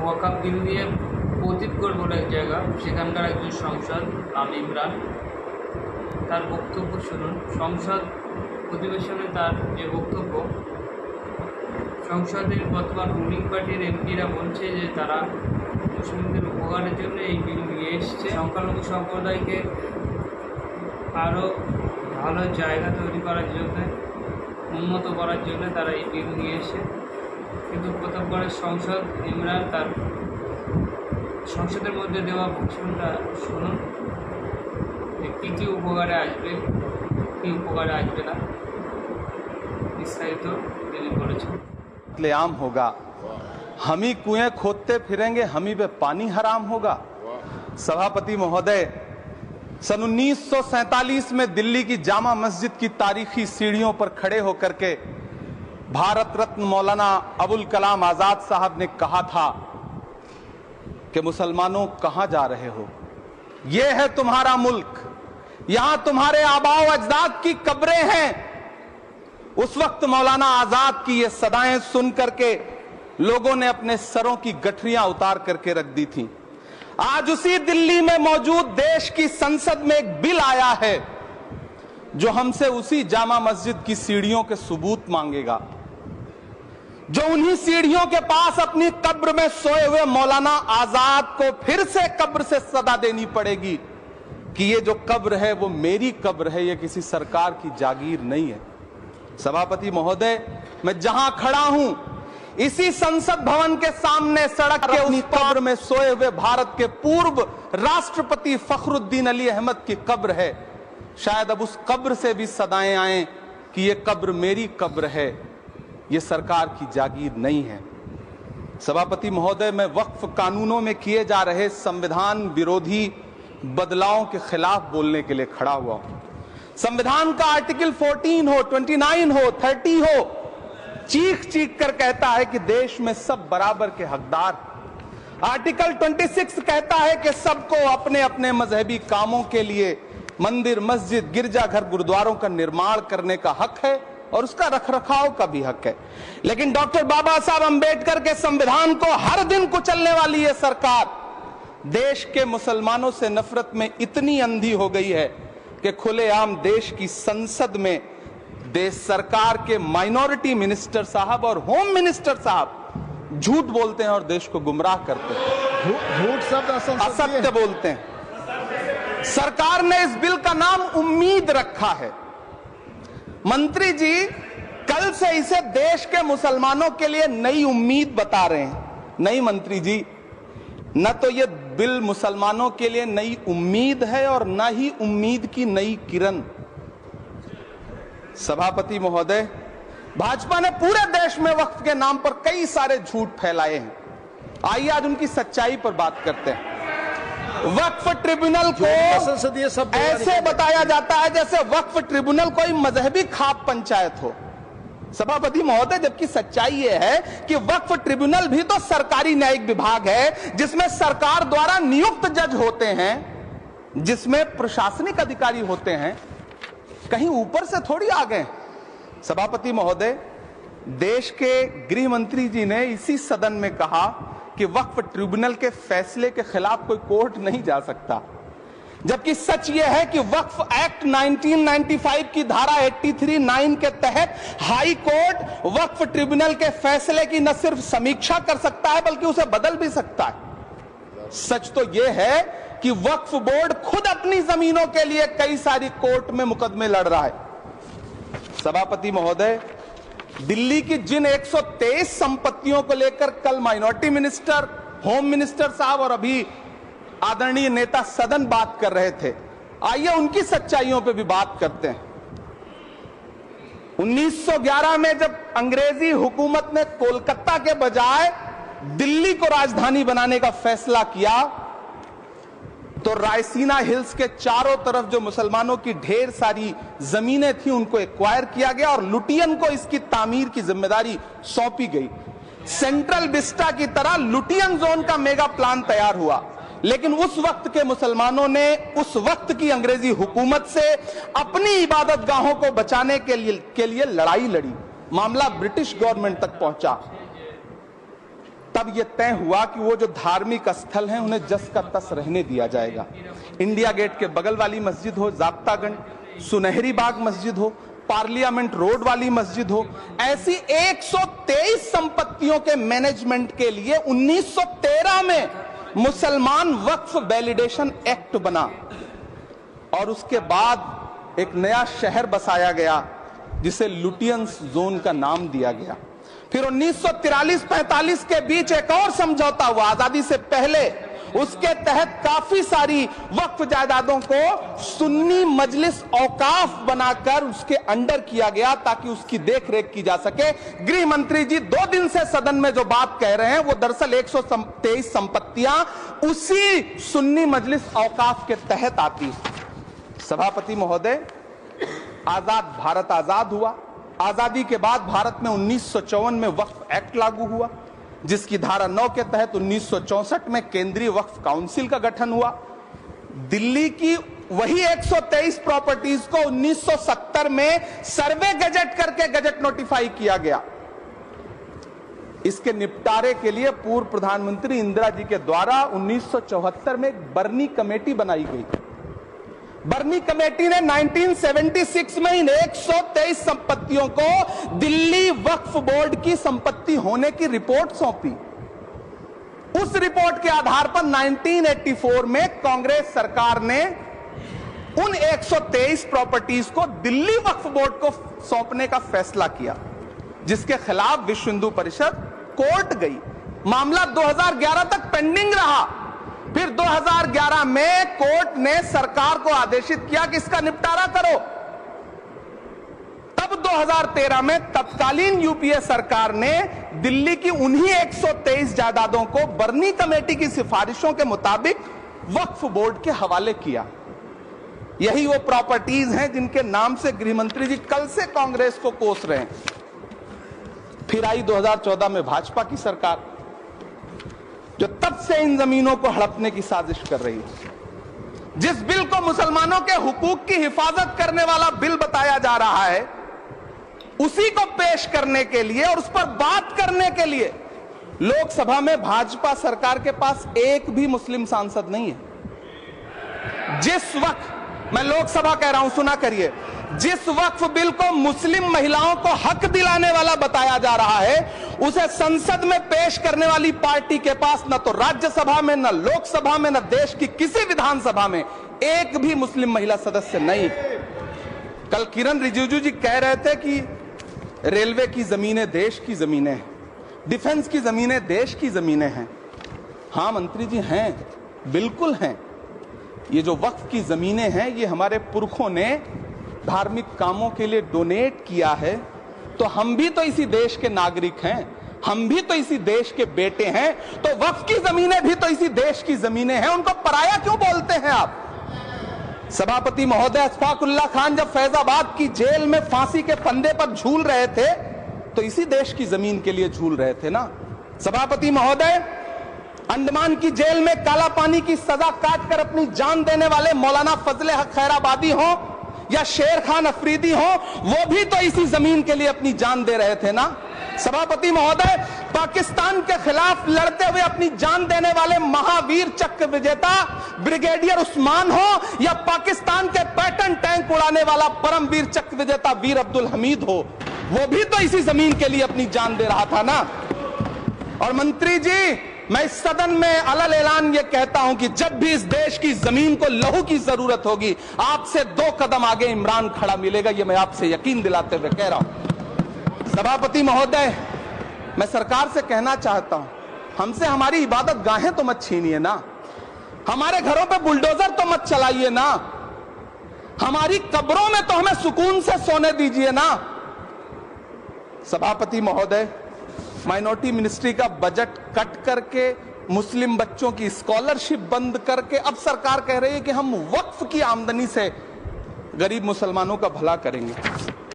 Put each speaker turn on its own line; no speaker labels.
ওয়াকাফ বিল নিয়ে পতিতগড় বলে এক জায়গা, সেখানকার একজন সাংসদ নাম ইমরান, তার বক্তব্য শুনুন। সংসদ অধিবেশনে তার যে বক্তব্য, সংসদের বর্তমান রুলিং পার্টির এমপিরা বলছে যে তারা মুসলিমদের উপকারের জন্য এই বিল নিয়ে এসছে, সংখ্যালঘু সম্প্রদায়কে আরও ভালো জায়গা তৈরি করার জন্য, উন্নত করার জন্য তারা এই বিল নিয়ে এসে। কিন্তু প্রথমবারের সংসদ ইমরান তার সংসদের মধ্যে দেওয়া ভাষণটা শুনুন, কী কী উপকারে আসবে, কী উপকারে আসবে না, বিস্তারিত তিনি বলেছেন।
आम होगा, हम ही कुएं खोदते फिरेंगे, हम ही पे पानी हराम होगा। सभापति महोदय, सन 1947 में दिल्ली की जामा मस्जिद की तारीखी सीढ़ियों पर खड़े होकर के भारत रत्न मौलाना अबुल कलाम आजाद साहब ने कहा था कि मुसलमानों कहां जा रहे हो, यह है तुम्हारा मुल्क, यहां तुम्हारे आबाओ अजदाद की कब्रें हैं। उस वक्त मौलाना आजाद की ये सदाएं सुन करके लोगों ने अपने सरों की गठरियां उतार करके रख दी थी। आज उसी दिल्ली में मौजूद देश की संसद में एक बिल आया है जो हमसे उसी जामा मस्जिद की सीढ़ियों के सबूत मांगेगा, जो उन्हीं सीढ़ियों के पास अपनी कब्र में सोए हुए मौलाना आजाद को फिर से कब्र से सदा देनी पड़ेगी कि ये जो कब्र है वो मेरी कब्र है, ये किसी सरकार की जागीर नहीं है। सभापति महोदय, मैं जहां खड़ा हूं इसी संसद भवन के सामने सड़क के उस कब्र में सोए हुए भारत के पूर्व राष्ट्रपति फखरुद्दीन अली अहमद की कब्र है। शायद अब उस कब्र से भी सदाएं आए कि ये कब्र मेरी कब्र है, ये सरकार की जागीर नहीं है। सभापति महोदय, मैं वक्फ कानूनों में किए जा रहे संविधान विरोधी बदलावों के खिलाफ बोलने के लिए खड़ा हुआ हूं। संविधान का आर्टिकल 14 हो, 29 हो, 30 हो, चीख चीख कर कहता है कि देश में सब बराबर के हकदार। आर्टिकल 26 कहता है कि सबको अपने अपने मजहबी कामों के लिए मंदिर, मस्जिद, गिरजाघर, गुरुद्वारों का निर्माण करने का हक है और उसका रखरखाव का भी हक है। लेकिन डॉक्टर बाबा साहब अंबेडकर के संविधान को हर दिन कुचलने वाली ये सरकार देश के मुसलमानों से नफरत में इतनी अंधी हो गई है कि खुलेआम देश की संसद में देश सरकार के माइनॉरिटी मिनिस्टर साहब और होम मिनिस्टर साहब झूठ बोलते हैं और देश को गुमराह करते हैं,
झूठ शब्द
असत्य बोलते हैं। सरकार ने इस बिल का नाम उम्मीद रखा है। मंत्री जी कल से इसे देश के मुसलमानों के लिए नई उम्मीद बता रहे हैं। नहीं मंत्री जी, न तो ये बिल मुसलमानों के लिए नई उम्मीद है और न ही उम्मीद की नई किरण। सभापति महोदय, भाजपा ने पूरे देश में वक्फ के नाम पर कई सारे झूठ फैलाए हैं। आइए आज उनकी सच्चाई पर बात करते हैं। वक्फ ट्रिब्यूनल को ऐसे बताया जाता है जैसे वक्फ ट्रिब्यूनल कोई मजहबी खाप पंचायत हो। सभापति महोदय, जबकि सच्चाई यह है कि वक्फ ट्रिब्यूनल भी तो सरकारी न्यायिक विभाग है जिसमें सरकार द्वारा नियुक्त जज होते हैं, जिसमें प्रशासनिक अधिकारी होते हैं, कहीं ऊपर से थोड़ी आ गए। सभापति महोदय, देश के गृह मंत्री जी ने इसी सदन में कहा कि वक्फ ट्रिब्यूनल के फैसले के खिलाफ कोई कोर्ट नहीं जा सकता, जबकि सच यह है कि वक्फ एक्ट 1995 की धारा 83(9) के तहत हाई कोर्ट वक्फ ट्रिब्यूनल के फैसले की न सिर्फ समीक्षा कर सकता है बल्कि उसे बदल भी सकता है। सच तो यह है कि वक्फ बोर्ड खुद अपनी जमीनों के लिए कई सारी कोर्ट में मुकदमे लड़ रहा है। सभापति महोदय, दिल्ली की जिन 123 संपत्तियों को लेकर कल माइनॉरिटी मिनिस्टर, होम मिनिस्टर साहब और अभी आदरणीय नेता सदन बात कर रहे थे, आइए उनकी सच्चाइयों पे भी बात करते हैं। 1911 में जब अंग्रेजी हुकूमत ने कोलकाता के बजाय दिल्ली को राजधानी बनाने का फैसला किया तो रायसीना हिल्स के चारों तरफ जो मुसलमानों की ढेर सारी जमीनें थी उनको एक्वायर किया गया और लुटियन को इसकी तामीर की जिम्मेदारी सौंपी गई। सेंट्रल विस्टा की तरह लुटियन जोन का मेगा प्लान तैयार हुआ, लेकिन उस वक्त के मुसलमानों ने उस वक्त की अंग्रेजी हुकूमत से अपनी इबादत गाहों को बचाने के लिए लड़ाई लड़ी। मामला ब्रिटिश गवर्नमेंट तक पहुंचा। तब यह तय हुआ कि वो जो धार्मिक स्थल हैं उन्हें जस का तस रहने दिया जाएगा। इंडिया गेट के बगल वाली मस्जिद हो, जाब्तागंज, सुनहरी बाग मस्जिद हो, पार्लियामेंट रोड वाली मस्जिद हो, ऐसी 123 संपत्तियों के मैनेजमेंट के लिए 1913 में मुसलमान वक्फ वैलिडेशन एक्ट बना और उसके बाद एक नया शहर बसाया गया जिसे लुटियंस जोन का नाम दिया गया। फिर 1943-45 के बीच एक और समझौता हुआ आजादी से पहले, उसके तहत काफी सारी वक्फ जायदादों को सुन्नी मजलिस औकाफ बनाकर उसके अंडर किया गया ताकि उसकी देखरेख की जा सके। गृह मंत्री जी 2 दिन से सदन में जो बात कह रहे हैं वो दरअसल 123 संपत्तियां उसी सुन्नी मजलिस औकाफ के तहत आती। सभापति महोदय, आजाद भारत आजाद हुआ। आजादी के बाद भारत में 1954 में वक्फ एक्ट लागू हुआ, जिसकी धारा 9 के तहत 1964 में केंद्रीय वक्फ काउंसिल का गठन हुआ। दिल्ली की वही 123 प्रॉपर्टीज को 1970 में सर्वे गजट करके गजट नोटिफाई किया गया। इसके निपटारे के लिए पूर्व प्रधानमंत्री इंदिरा जी के द्वारा 1974 में एक बर्नी कमेटी बनाई गई। बर्नी कमेटी ने 1976 में इन 123 संपत्तियों को दिल्ली वक्फ बोर्ड की संपत्ति होने की रिपोर्ट सौंपी। उस रिपोर्ट के आधार पर 1984 में कांग्रेस सरकार ने उन 123 प्रॉपर्टीज को दिल्ली वक्फ बोर्ड को सौंपने का फैसला किया, जिसके खिलाफ विश्व हिंदू परिषद कोर्ट गई। मामला 2011 तक पेंडिंग रहा। फिर 2011 में कोर्ट ने सरकार को आदेशित किया कि इसका निपटारा करो। तब 2013 में तत्कालीन यूपीए सरकार ने दिल्ली की उन्हीं 123 जायदादों को बर्नी कमेटी की सिफारिशों के मुताबिक वक्फ बोर्ड के हवाले किया। यही वो प्रॉपर्टीज हैं जिनके नाम से गृह मंत्री जी कल से कांग्रेस को कोस रहे हैं। फिर आई 2014 में भाजपा की सरकार, जो तब से इन जमीनों को हड़पने की साजिश कर रही है। जिस बिल को मुसलमानों के हुकूक की हिफाजत करने वाला बिल बताया जा रहा है, उसी को पेश करने के लिए और उस पर बात करने के लिए लोकसभा में भाजपा सरकार के पास एक भी मुस्लिम सांसद नहीं है। जिस वक्त, मैं लोकसभा कह रहा हूं, सुना करिए, जिस वक्फ बिल को मुस्लिम महिलाओं को हक दिलाने वाला बताया जा रहा है, उसे संसद में पेश करने वाली पार्टी के पास न तो राज्यसभा में, न लोकसभा में, न देश की किसी विधानसभा में एक भी मुस्लिम महिला सदस्य नहीं। कल किरण रिजिजू जी कह रहे थे कि रेलवे की जमीनें देश की जमीनें हैं, डिफेंस की जमीनें देश की जमीनें हैं। हां मंत्री जी, हैं, बिल्कुल हैं। ये जो वक्फ की जमीनें हैं, ये हमारे पुरखों ने धार्मिक कामों के लिए डोनेट किया है, तो हम भी तो इसी देश के नागरिक हैं, हम भी तो इसी देश के बेटे हैं, तो वक्फ की जमीनें भी तो इसी देश की जमीनें हैं। उनको पराया क्यों बोलते हैं आप? सभापति महोदय, अशफाकुल्लाह खान जब फैजाबाद की जेल में फांसी के फंदे पर झूल रहे थे, तो इसी देश की जमीन के लिए झूल रहे थे ना। सभापति महोदय, अंडमान की जेल में काला पानी की सजा काटकर अपनी जान देने वाले मौलाना फजले हक खैराबादी हो या शेर खान अफरीदी हो, वो भी तो इसी जमीन के लिए अपनी जान दे रहे थे ना। सभापति महोदय, पाकिस्तान के खिलाफ लड़ते हुए अपनी जान देने वाले महावीर चक्र विजेता ब्रिगेडियर उस्मान हो या पाकिस्तान के पैटर्न टैंक उड़ाने वाला परमवीर चक्र विजेता वीर अब्दुल हमीद हो, वो भी तो इसी जमीन के लिए अपनी जान दे रहा था ना। और मंत्री जी, मैं इस सदन में अलल ऐलान ये कहता हूं कि जब भी इस देश की जमीन को लहू की जरूरत होगी, आपसे 2 कदम आगे इमरान खड़ा मिलेगा, ये मैं आपसे यकीन दिलाते हुए कह रहा हूं। सभापति महोदय, मैं सरकार से कहना चाहता हूं, हमसे हमारी इबादत गाहें तो मत छीनिए ना, हमारे घरों पे बुलडोजर तो मत चलाइए ना, हमारी कब्रों में तो हमें सुकून से सोने दीजिए ना। सभापति महोदय, माइनॉरिटी मिनिस्ट्री का बजट कट करके, मुस्लिम बच्चों की स्कॉलरशिप बंद करके अब सरकार कह रही है कि हम वक्फ की आमदनी से गरीब मुसलमानों का भला करेंगे।